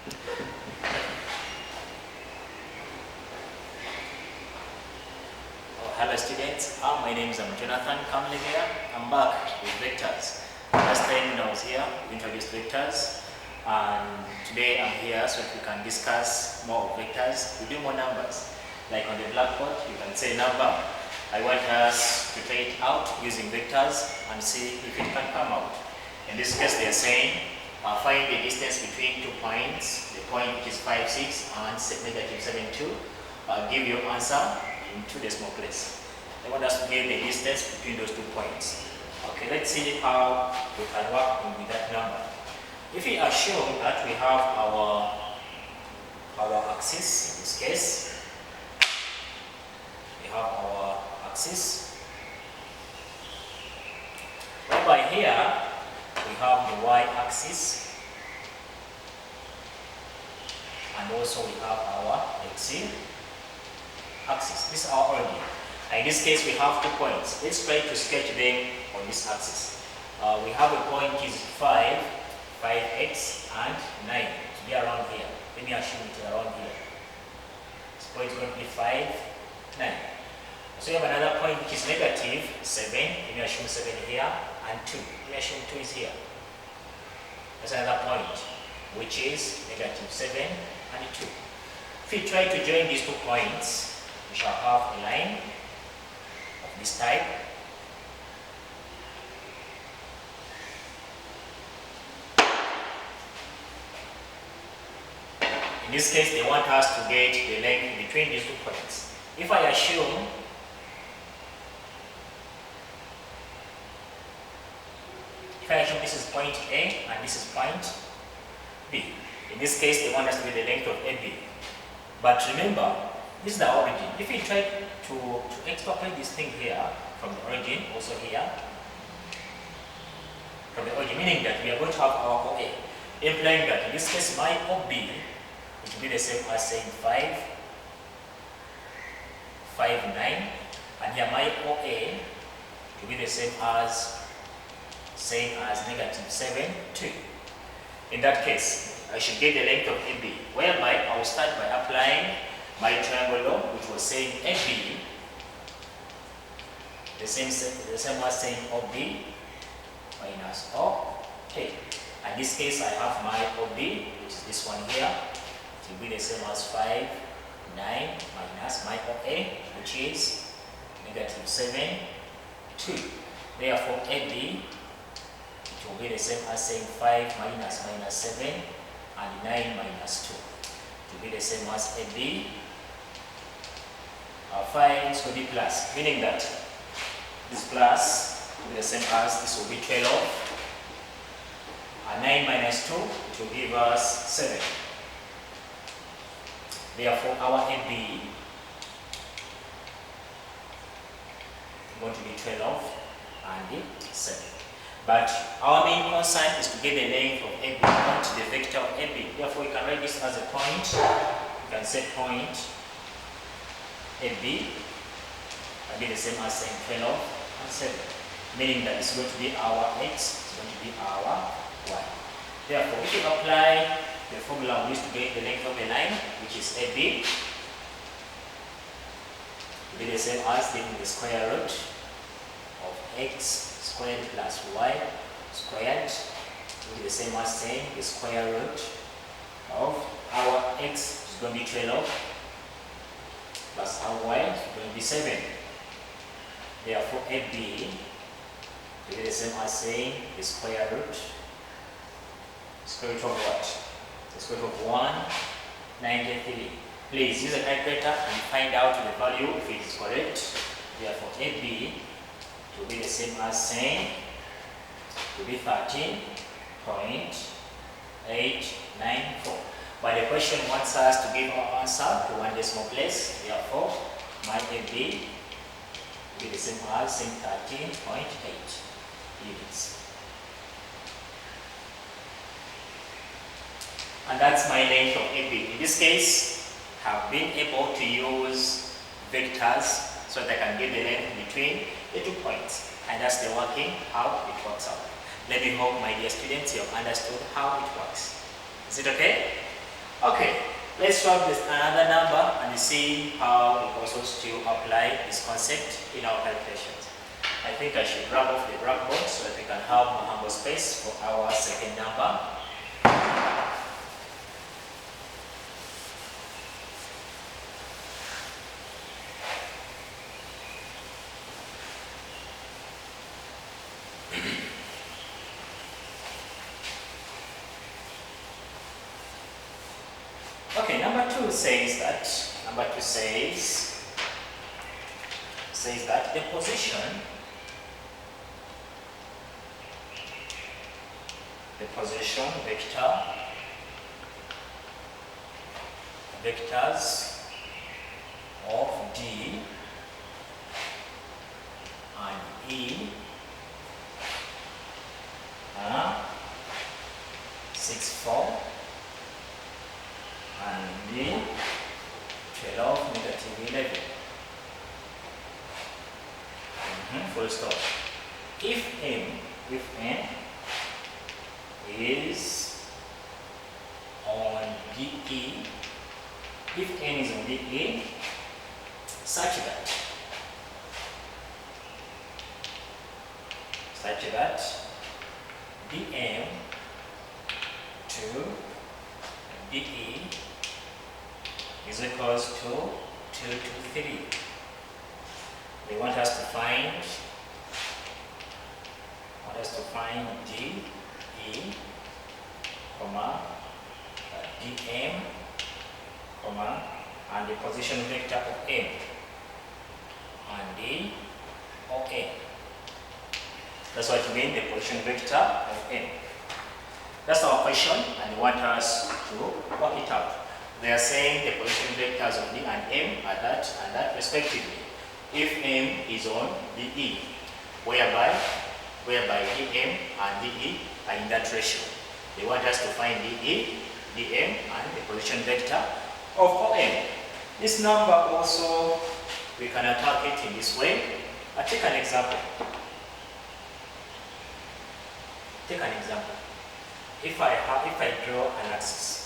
Hello students, my name is Jonathan Kamulegeya. I'm back with vectors. Last time when I was here, we introduced vectors, and today I'm here so that we can discuss more of vectors. We do more numbers. Like on the blackboard, you can say number. I want us to try it out using vectors and see if it can come out. In this case, they are saying find the distance between 2 points. The point which is 5, 6 and negative 7, 2. Give your answer in 2 decimal place. They want us to give the distance between those 2 points. Okay, let's see how we can work with that number. If we assume that we have our axis, in this case, we have our axis, whereby here we have the y-axis, and also we have our x-axis. This is our origin. In this case, we have 2 points. Let's try to sketch them on this axis. We have a point which is 5, 5x, and 9. To be around here. Let me assume it is around here. This point is going to be 5, 9. So we have another point which is negative 7. Let me assume 7 here, and 2. Let me assume 2 is here. That's another point which is negative 7 and 2. If we try to join these 2 points, we shall have a line of this type. In this case, they want us to get the length between these 2 points. If I assume this is point A and this is point B. In this case, they want us to get the length of AB. But remember, this is the origin. If we try to extrapolate this thing here from the origin, also here, from the origin, meaning that we are going to have our OA, implying that in this case, my OB, which will be the same as saying 5, 5, 9, and here my OA will be the same as negative 7, 2. In that case, I should get the length of AB, whereby I will start by applying my triangle law, which was saying AB, the same as saying OB minus OA. In this case, I have my OB, which is this one here. It will be the same as 5, 9 minus my OA, which is negative 7, 2. Therefore, AB, it will be the same as saying 5 minus 7 and 9 minus 2. It will be the same as AB. 5 is going to be plus, meaning that this plus will be the same as this will be 12. And 9 minus 2, it will give us 7. Therefore, our AB is going to be 12 and 7. But our main concern is to get the length of AB, not the vector of AB. Therefore, we can write this as a point. We can say point AB will be the same as saying 12 and 7, meaning that it's going to be our x, it's going to be our y. Therefore, if you apply the formula we used to get the length of a line, which is AB, will be the same as taking the square root of x squared plus y squared, will be the same as saying the square root of our x is going to be 12 plus our y is going to be 7. Therefore, AB will be the same as saying the square root of what? The square root of 193. Please use a calculator and find out the value if it is correct. Therefore, AB will be the same as saying will be 13.894. But the question wants us to give our answer to 1 decimal place. Therefore, my AB will be the same as saying 13.8 units. And that's my length of AB. In this case, I have been able to use vectors so that I can get the length between the 2 points. And that's the working, how it works out. Let me hope, my dear students, you have understood how it works. Is it okay? Okay, let's swap with another number and see how we also still apply this concept in our calculations. I think I should grab off the blackboard so that we can have more humble space for our second number. Okay, number 2 says that the position vectors of D and E are 6, 4 and D 12, negative 11. Full stop. If n is on DE, such that dm to DE is equals to 2 to 3. They want us to find DE, dm, and the position vector of m and the of n. That's what you mean, the position vector of m. That's our question, and they want us to work it out. They are saying the position vectors of D and M are that and that respectively. If M is on DE, whereby DM and DE are in that ratio. They want us to find DE, DM, and the position vector of OM. This number also, we can attack it in this way. I'll take an example. If I draw an axis,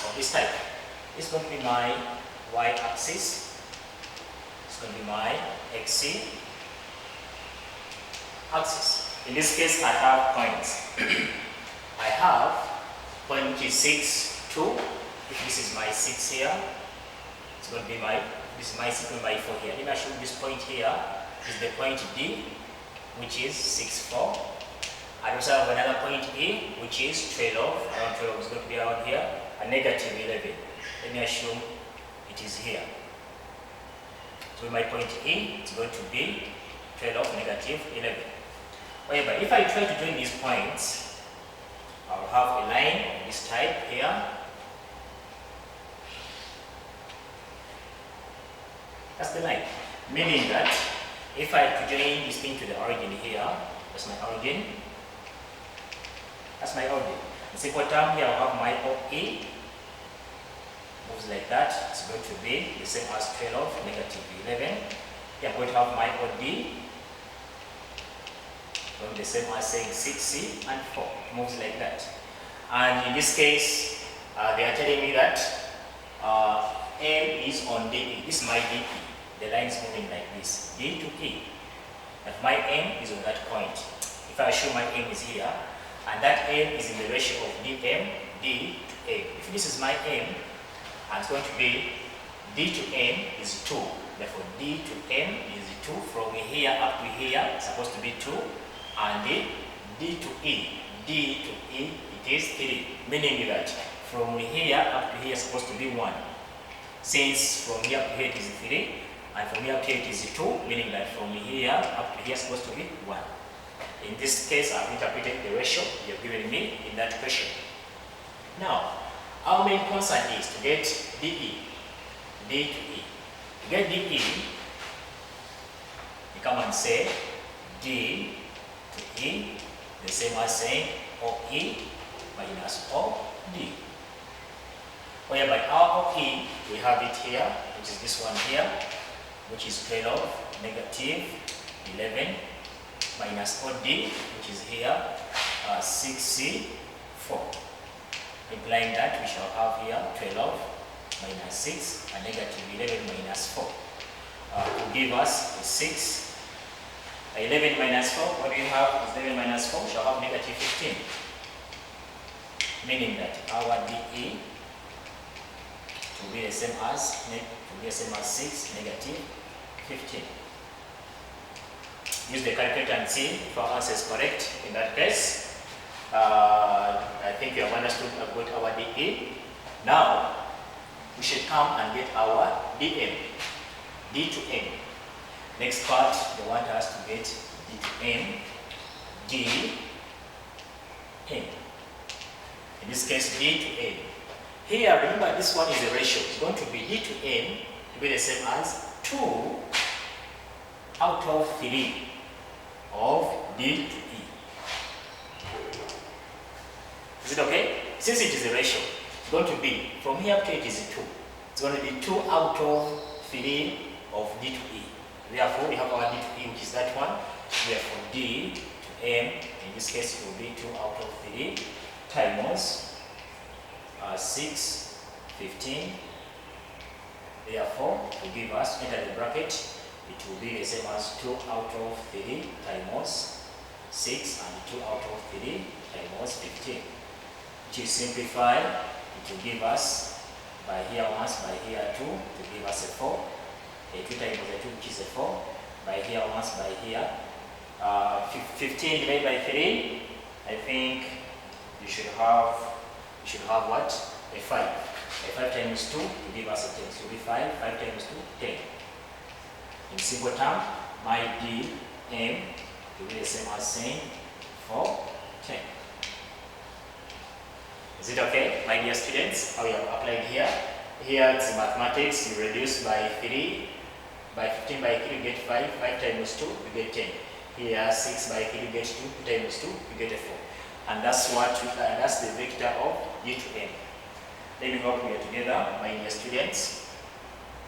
of this type, it's going to be my y-axis, it's going to be my xc axis. In this case, I have points. I have point 6, 2. If this is my 6 here, it's going to be my, this is my 6 and my 4 here. Let me show this point here is the point D, which is 6, 4. I also have another point E, which is 12, around 12 is going to be around here, and negative 11. Let me assume it is here. So my point E is going to be 12, negative 11. However, if I try to join these points, I'll have a line of this type here. That's the line. Meaning that if I join this thing to the origin here, that's my origin. That's my origin. In simple term here, I'll have my OE. Moves like that. It's going to be the same as 12, negative 11. Here I'm going to have my OD. Going the same as saying 6C and 4. Moves like that. And in this case, they are telling me that M is on DE. This is my DE. The line is moving like this, D to E. But my M is on that point. If I assume my M is here, and that M is in the ratio of DM, D to M. If this is my M, and it's going to be D to M is 2. Therefore, D to M is 2. From here up to here, it's supposed to be 2. And D to E, D to E, it is 3. Meaning that from here up to here is supposed to be 1. Since from here up to here it is 3, and from here up to here it is 2, meaning that from here up to here is supposed to be 1. In this case, I've interpreted the ratio you have given me in that question. Now, our main concern is to get DE, D to E. To get DE, you come and say D to E, the same as saying OE minus OD. Whereby our OE, we have it here, which is this one here, which is 12, negative 11, minus OD, which is here, 6C4. Implying that we shall have here 12 minus 6 and negative 11 minus 4. To give us 6. 11 minus 4, what do we have? 11 minus 4, we shall have negative 15. Meaning that our DE will be the same as 6, negative 15. Use the calculator and see if our answer is correct. In that case, I think you have understood about our DE. Now, we should come and get our DM, D to M. Next part, they want us to get D to M, D, M. In this case, D to M. Here, remember this one is a ratio. It's going to be D to M to be the same as 2 out of 3 of D to E. Is it okay? Since it is a ratio, it's going to be, from here up to it is 2. It's going to be 2 out of 3 of D to E. Therefore, we have our D to E, which is that one. Therefore, D to M, in this case, it will be 2 out of 3 times 6, 15. Therefore, to give us, enter the bracket, it will be the same as 2 out of 3 times 6 and 2 out of 3 times 15. To simplify, it will give us by here once, by here 2, to give us a 4. A 2 times a 2, which is a 4. By here once, by here. 15 divided by 3, I think you should have what? A 5. A 5 times 2 to give us a 10. So it will be 5. 5 times 2, 10. In simple term, my D, M will be the same as saying 4, 10. Is it okay, my dear students? How you have applied here? Here it's mathematics, you reduce by 3. By 15 by 3 you get 5. 5 times 2 you get 10. Here 6 by 3 you get 2. 2 times 2 you get a 4. And that's that's the vector of D to M. Let me hope we are together, my dear students.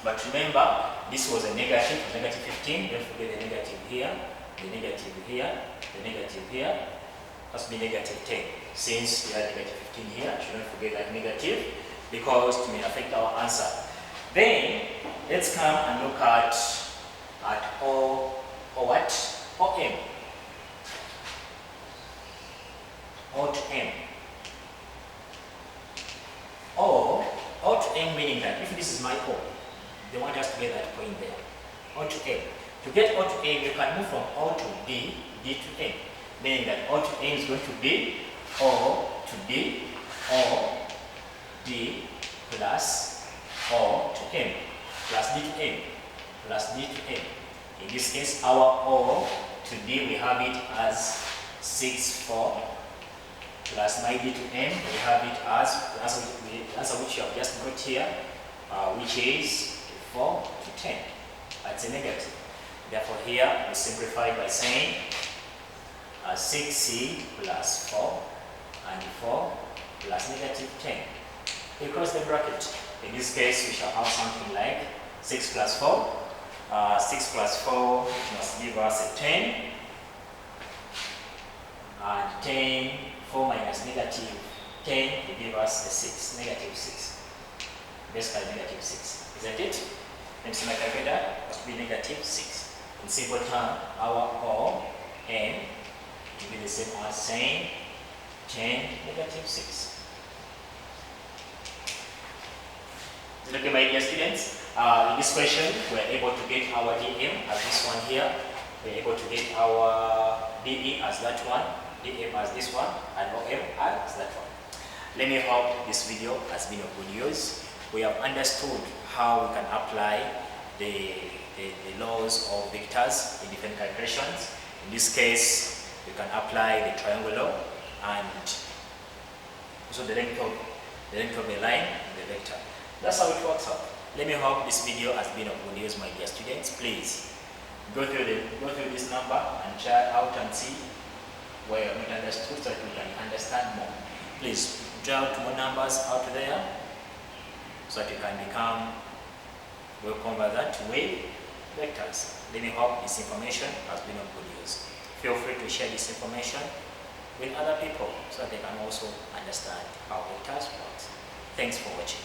But remember, this was a negative 15. Don't forget the negative here, the negative here, the negative here. Must be negative 10. Since we have negative 15 here, shouldn't forget that negative because it may affect our answer. Then let's come and look at O or what? OM. O to M. O to M meaning that if this is my O, they want us to get that point there. O to M. To get O to M, you can move from O to D, D to M. Meaning that O to M is going to be O to D, O, D plus O to M, plus D to M, plus D to M. In this case, our O to D, we have it as 6, 4, plus my D to M, we have it as, the answer which you have just got here, which is 4 to 10. That's a negative. Therefore, here we simplify by saying 6C plus 4 and 4 plus negative 10. We cross the bracket. In this case, we shall have something like 6 plus 4. 6 plus 4 must give us a 10. And 10, 4 minus negative 10 will give us a 6, negative 6. Basically negative 6. Isn't it? Let me see my calculator. Must be negative 6. In simple term, our O, N, will be the same as saying 10, negative 6. Is it okay, my dear students? In this question, we are able to get our DM as this one here. We are able to get our DE as that one, DM as this one, and OM as that one. Let me hope this video has been of good use. We have understood how we can apply the laws of vectors in different calculations. In this case, we can apply the triangle law and also the length of the line and the vector. That's how it works out. Let me hope this video has been of good use, my dear students. Please go through this number and try out and see where you have not understood so that you can understand more. Please try out more numbers out there so that you can become well conversant with vectors. Let me hope this information has been of good use. Feel free to share this information with other people so that they can also understand how vectors work. Thanks for watching.